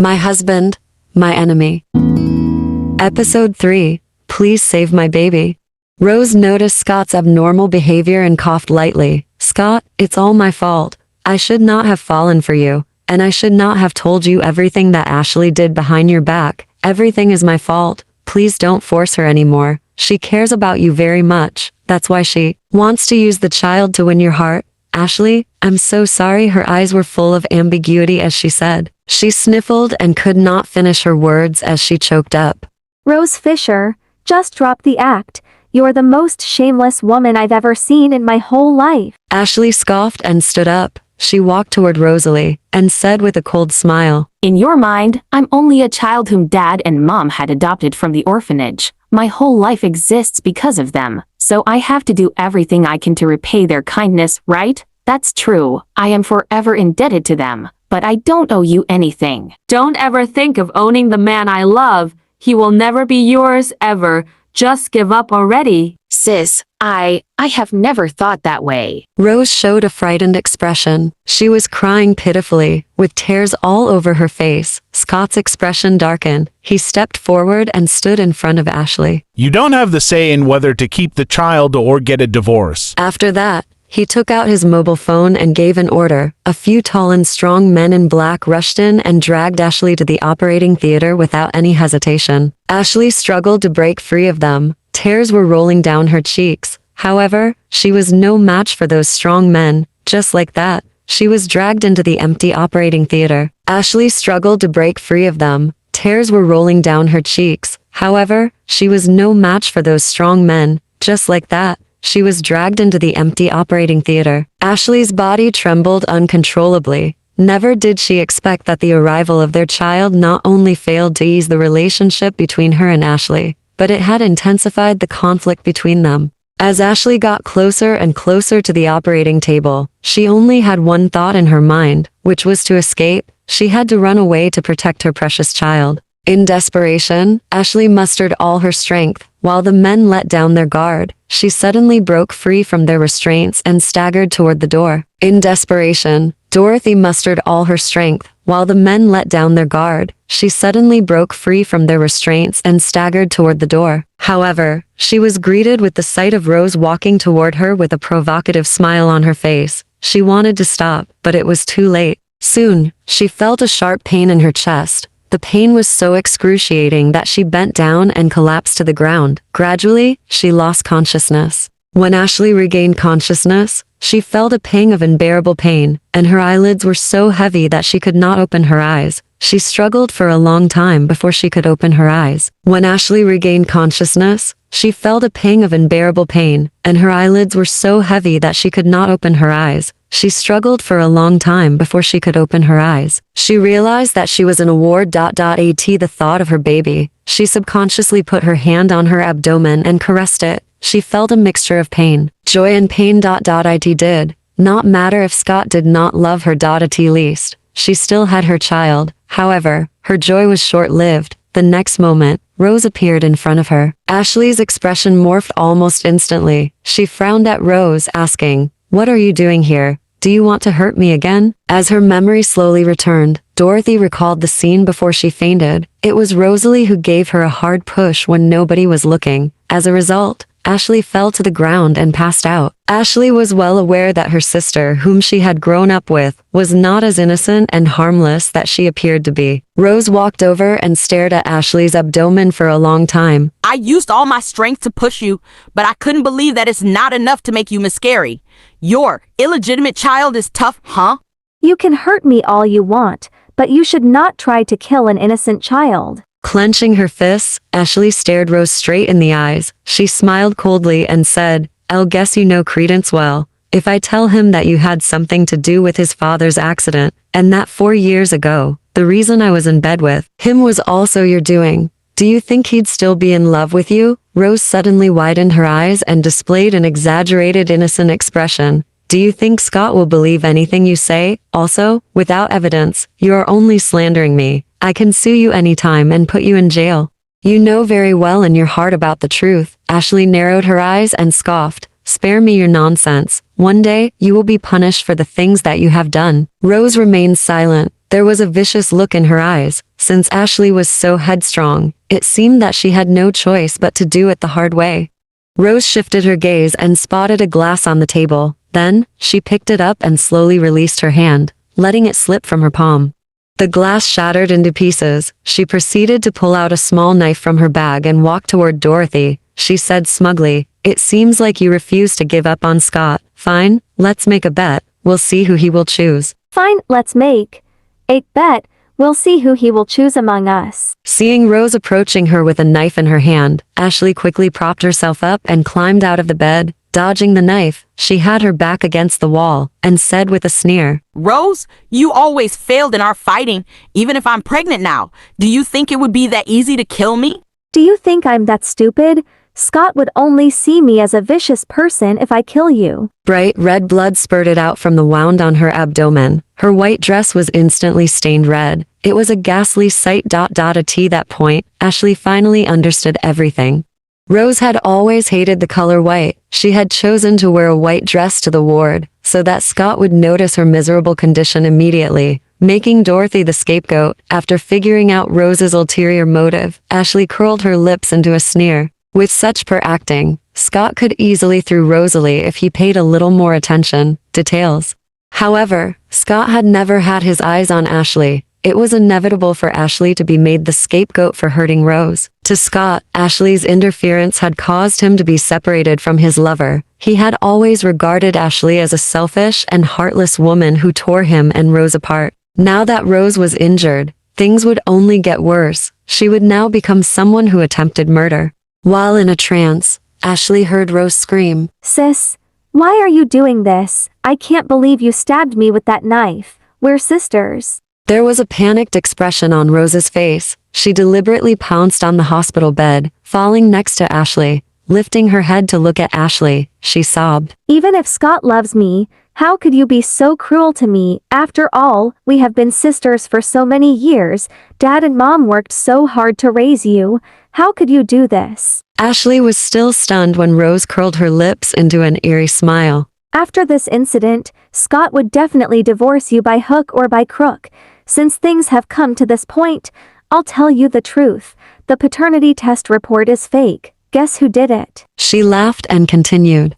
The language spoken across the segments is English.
My husband, my enemy. Episode 3, Please Save My Baby. Rose noticed Scott's abnormal behavior and coughed lightly. Scott, it's all my fault. I should not have fallen for you, and I should not have told you everything that Ashley did behind your back. Everything is my fault. Please don't force her anymore. She cares about you very much. That's why she wants to use the child to win your heart. Ashley, I'm so sorry. Her eyes were full of ambiguity as she said. She sniffled and could not finish her words as she choked up. Rose Fisher, just drop the act. You're the most shameless woman I've ever seen in my whole life. Ashley scoffed and stood up. She walked toward Rosalie and said with a cold smile, In your mind, I'm only a child whom Dad and Mom had adopted from the orphanage. My whole life exists because of them, so I have to do everything I can to repay their kindness, right? That's true. I am forever indebted to them, but I don't owe you anything. Don't ever think of owning the man I love. He will never be yours, ever. Just give up already. Sis, I have never thought that way. Rose showed a frightened expression. She was crying pitifully, with tears all over her face. Scott's expression darkened. He stepped forward and stood in front of Ashley. You don't have the say in whether to keep the child or get a divorce. After that, he took out his mobile phone and gave an order. A few tall and strong men in black rushed in and dragged Ashley to the operating theater without any hesitation. Ashley struggled to break free of them. Tears were rolling down her cheeks. However, she was no match for those strong men. Just like that, she was dragged into the empty operating theater. Ashley struggled to break free of them. Tears were rolling down her cheeks. However, she was no match for those strong men. Just like that, she was dragged into the empty operating theater. Ashley's body trembled uncontrollably. Never did she expect that the arrival of their child not only failed to ease the relationship between her and Ashley, but it had intensified the conflict between them. As Ashley got closer and closer to the operating table, she only had one thought in her mind, which was to escape. She had to run away to protect her precious child. In desperation, Ashley mustered all her strength. While the men let down their guard, she suddenly broke free from their restraints and staggered toward the door. In desperation, Dorothy mustered all her strength. While the men let down their guard, she suddenly broke free from their restraints and staggered toward the door. However, she was greeted with the sight of Rose walking toward her with a provocative smile on her face. She wanted to stop, but it was too late. Soon, she felt a sharp pain in her chest. The pain was so excruciating that she bent down and collapsed to the ground. Gradually, she lost consciousness. When Ashley regained consciousness, she felt a pang of unbearable pain, and her eyelids were so heavy that she could not open her eyes. She struggled for a long time before she could open her eyes. When Ashley regained consciousness, she felt a pang of unbearable pain, and her eyelids were so heavy that she could not open her eyes. She struggled for a long time before she could open her eyes. She realized that she was in a ward. At the thought of her baby, she subconsciously put her hand on her abdomen and caressed it. She felt a mixture of pain, joy and pain. It did not matter if Scott did not love her. At least, she still had her child. However, her joy was short-lived. The next moment, Rose appeared in front of her. Ashley's expression morphed almost instantly. She frowned at Rose, asking, "What are you doing here? Do you want to hurt me again?" As her memory slowly returned, Dorothy recalled the scene before she fainted. It was Rosalie who gave her a hard push when nobody was looking. As a result, Ashley fell to the ground and passed out. Ashley was well aware that her sister, whom she had grown up with, was not as innocent and harmless that she appeared to be. Rose walked over and stared at Ashley's abdomen for a long time. I used all my strength to push you, but I couldn't believe that it's not enough to make you miscarry. Your illegitimate child is tough, huh? You can hurt me all you want, but you should not try to kill an innocent child. Clenching her fists, Ashley stared Rose straight in the eyes. She smiled coldly and said, "I'll guess you know Credence well. If I tell him that you had something to do with his father's accident, and that 4 years ago, the reason I was in bed with him was also your doing, do you think he'd still be in love with you?" Rose suddenly widened her eyes and displayed an exaggerated innocent expression. "Do you think Scott will believe anything you say? Also, without evidence, you are only slandering me. I can sue you anytime and put you in jail. You know very well in your heart about the truth." Ashley narrowed her eyes and scoffed. spare me your nonsense. One day, you will be punished for the things that you have done. Rose remained silent. There was a vicious look in her eyes. Since Ashley was so headstrong, it seemed that she had no choice but to do it the hard way. Rose shifted her gaze and spotted a glass on the table. Then, she picked it up and slowly released her hand, letting it slip from her palm. The glass shattered into pieces. She proceeded to pull out a small knife from her bag and walk toward Dorothy. She said smugly, "It seems like you refuse to give up on Scott. Fine, let's make a bet. We'll see who he will choose." Fine, let's make a bet. We'll see who he will choose among us. Seeing Rose approaching her with a knife in her hand, Ashley quickly propped herself up and climbed out of the bed. Dodging the knife, she had her back against the wall and said with a sneer, Rose, you always failed in our fighting, even if I'm pregnant now. Do you think it would be that easy to kill me? Do you think I'm that stupid? Scott would only see me as a vicious person if I kill you. Bright red blood spurted out from the wound on her abdomen. Her white dress was instantly stained red. It was a ghastly sight. At that point, Ashley finally understood everything. Rose had always hated the color white. She had chosen to wear a white dress to the ward, so that Scott would notice her miserable condition immediately, making Dorothy the scapegoat. After figuring out Rose's ulterior motive, Ashley curled her lips into a sneer. With such poor acting, Scott could easily throw Rosalie if he paid a little more attention. Details. However, Scott had never had his eyes on Ashley. It was inevitable for Ashley to be made the scapegoat for hurting Rose. To Scott, Ashley's interference had caused him to be separated from his lover. He had always regarded Ashley as a selfish and heartless woman who tore him and Rose apart. Now that Rose was injured, things would only get worse. She would now become someone who attempted murder. While in a trance, Ashley heard Rose scream, "Sis, why are you doing this? I can't believe you stabbed me with that knife. We're sisters." There was a panicked expression on Rose's face. She deliberately pounced on the hospital bed, falling next to Ashley. Lifting her head to look at Ashley, she sobbed. "Even if Scott loves me, how could you be so cruel to me? After all, we have been sisters for so many years. Dad and Mom worked so hard to raise you. How could you do this?" Ashley was still stunned when Rose curled her lips into an eerie smile. "After this incident, Scott would definitely divorce you by hook or by crook. Since things have come to this point, I'll tell you the truth. The paternity test report is fake. Guess who did it?" She laughed and continued.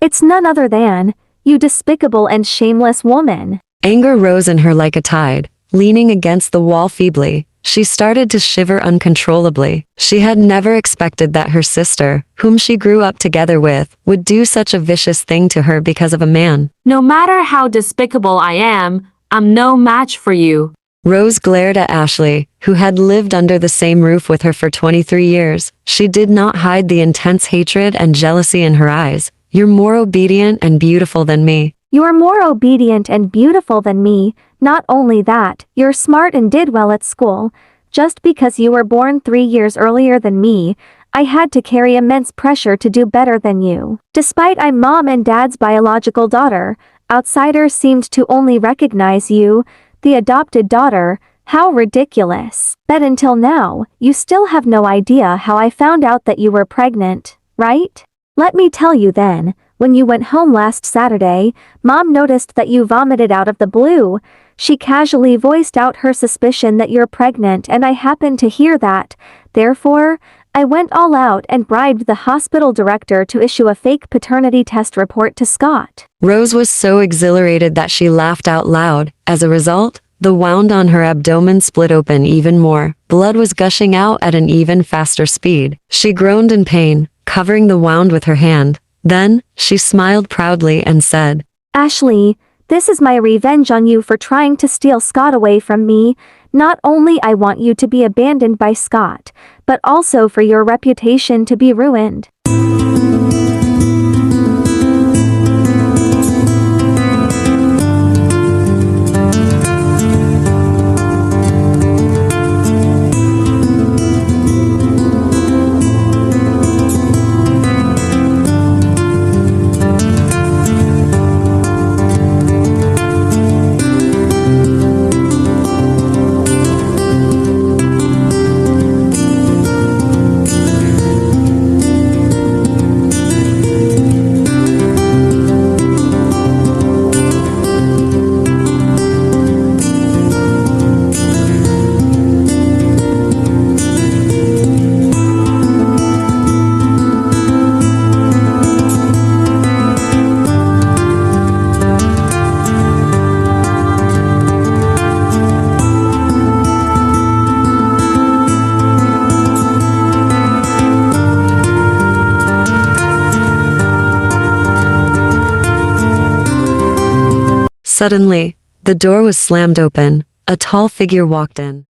"It's none other than you, despicable and shameless woman." Anger rose in her like a tide. Leaning against the wall feebly, she started to shiver uncontrollably. She had never expected that her sister, whom she grew up together with, would do such a vicious thing to her because of a man. No matter how despicable I am, I'm no match for you. Rose glared at Ashley, who had lived under the same roof with her for 23 years. She did not hide the intense hatred and jealousy in her eyes. "You're more obedient and beautiful than me." "You're more obedient and beautiful than me. Not only that, you're smart and did well at school. Just because you were born 3 years earlier than me, I had to carry immense pressure to do better than you. Despite I'm Mom and Dad's biological daughter, outsiders seemed to only recognize you, the adopted daughter. How ridiculous. But until now, you still have no idea how I found out that you were pregnant, right? Let me tell you then. When you went home last Saturday, Mom noticed that you vomited out of the blue. She casually voiced out her suspicion that you're pregnant, and I happened to hear that. Therefore, I went all out and bribed the hospital director to issue a fake paternity test report to Scott." Rose was so exhilarated that she laughed out loud. As a result, the wound on her abdomen split open even more. Blood was gushing out at an even faster speed. She groaned in pain, covering the wound with her hand. Then, she smiled proudly and said, "Ashley, this is my revenge on you for trying to steal Scott away from me. Not only I want you to be abandoned by Scott, but also for your reputation to be ruined." Suddenly, the door was slammed open. A tall figure walked in.